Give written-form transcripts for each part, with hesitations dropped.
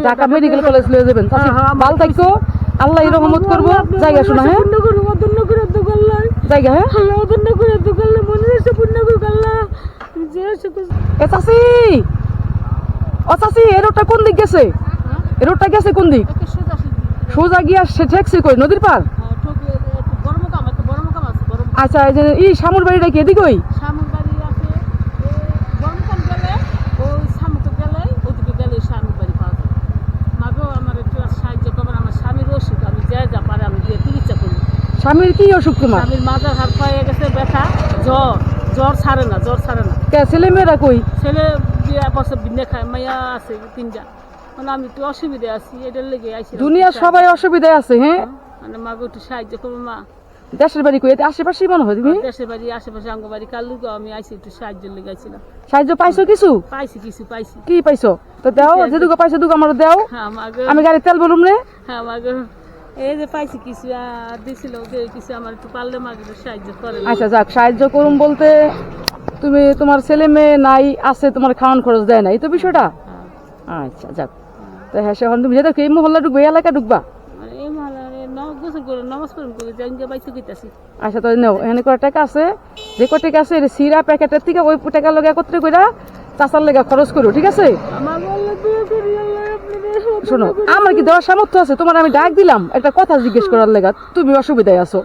Dhaka medical college লয়ে যাবেন ভালো থাকো আল্লাহ রহমত করবো জায়গা শোনা হ্যাঁ জায়গা হ্যাঁ এ চাচি ও চাচি এ রোডটা কোন দিক গেছে এ রোডটা গেছে কোন দিক সোজা গিয়া সে ঠেকছে কই নদীর পার আচ্ছা এই যে এই শামুর বাড়িটা কি এদিকে ওই স্বামীর কি অসুখ তোমার স্বামীর মাথার হাত পায়ে গেছে ব্যথা জ্বর জ্বর ছাড়ে না ছেলে মেয়েরা কই ছেলে বিয়ে বছর বিনে খায় মাইয়া আছে তিনটা মানে আমি একটু অসুবিধা আছি এটার লেগে আইছি দুনিয়া সবাই অসুবিধায় আছে হ্যাঁ মানে মাকে একটু সাহায্য করবো মা দেশের বাড়ি কই আশেপাশেই মনে হয় তুমি দেশের বাড়ি আশেপাশে আঙ্গ বাড়ি কালুকে আমি আইছি একটু সাহায্যের লেগে আইছিলাম সাহায্য পাইছো কিছু পাইছি কি পাইছো তো দাও যেটুকু পাইছো দুটো আমার দাও আমি গাড়ি তেল বলুম রে হ্যাঁ মাকে এই যে পাইছি কিছু দিছিল কিছু আমার একটু পারলে মাকে সাহায্য করে আচ্ছা যাক সাহায্য করুম বলতে তুমি তোমার ছেলে মেয়ে নাই আছে তোমার খাওয়ান খরচ দেয় না এই তো বিষয়টা আচ্ছা যাক তো হ্যাঁ এখন তুমি যেটা এই মহল্লা ঢুকবে এই এলাকা ঢুকবা এই মহল্লা গোসল করে নমাজ পড়ুন করে জাঙ্গা পাইছো কইতাছি আচ্ছা তো নাও এখানে কয় টাকা আছে যে কয় টাকা আছে সিরা প্যাকেটের থেকে ওই টাকা লগে একত্রে কইরা চাচার লেগা খরচ করো ঠিক আছে শোনো আমার কি দেওয়ার সামর্থ্য আছে তোমার আমি ডাক দিলাম একটা কথা জিজ্ঞেস করার লেগা তুমি অসুবিধায় আছো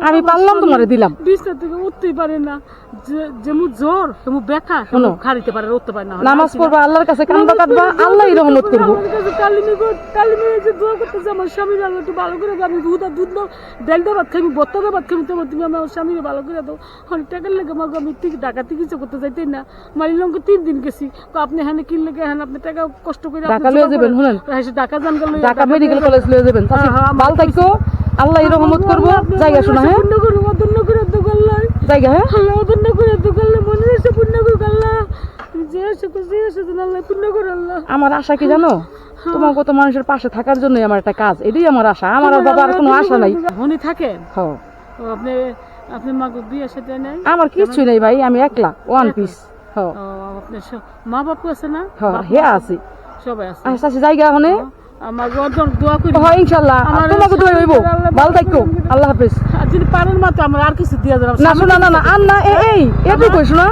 আমি পারলাম তোমারে দিলাম বিছনা থেকে উঠতেই পারে না যেমন জ্বর তেমন ব্যথা খাড়িতে পারে উঠতে পারে না নামাজ পড়বা আল্লাহর কাছে কান্দা কাটবা আল্লাহই রহমত করবো আমার স্বামীর আল্লাহ একটু ভালো করে আমি দুধ ডাল ভাত খাবি বত্তা ভাত খাবি তোমার তুমি আমার স্বামীর ভালো করে দাও অনেক টাকার লেগে মাগো আমি ঢাকা চিকিৎসা করতে যাইতেই না মারিলঙ্গ 3 দিন গেছি আপনি হ্যাঁ কিনলে হ্যাঁ আপনি টাকা কষ্ট করে ঢাকা লয়ে যাবেন শুনেন ঢাকা যান ঢাকা মেডিকেল কলেজ লয়ে যাবেন ভালো থাকো আল্লাহ রহমত করবো জায়গা শোনা হ্যাঁ জায়গা হ্যাঁ আমার আশা কি জানো তোমার কত মানুষের পাশে থাকার জন্যই আমার একটা কাজ এটাই আমার আশা আমার বাবার কোনো আশা নাই উনি থাকেন হ্যাঁ আপনি আপনি মাকে বিয়ে সাথে নাই আমার কিচ্ছু নেই ভাই আমি একলা ওয়ান পিস হ্যাঁ আপনার মা বাপু আছে না হ্যাঁ আছি সবাই আছে আচ্ছা জায়গা ওখানে আমার গর্জন দোয়া করি হ্যাঁ ইনশাআল্লাহ তোমাকে দোয়া হইব ভালো থাকো আল্লাহ হাফেজ যদি পারেন মা তো আমরা আর কিছু দিয়া যাবে না আর না এই এটাই কইছ না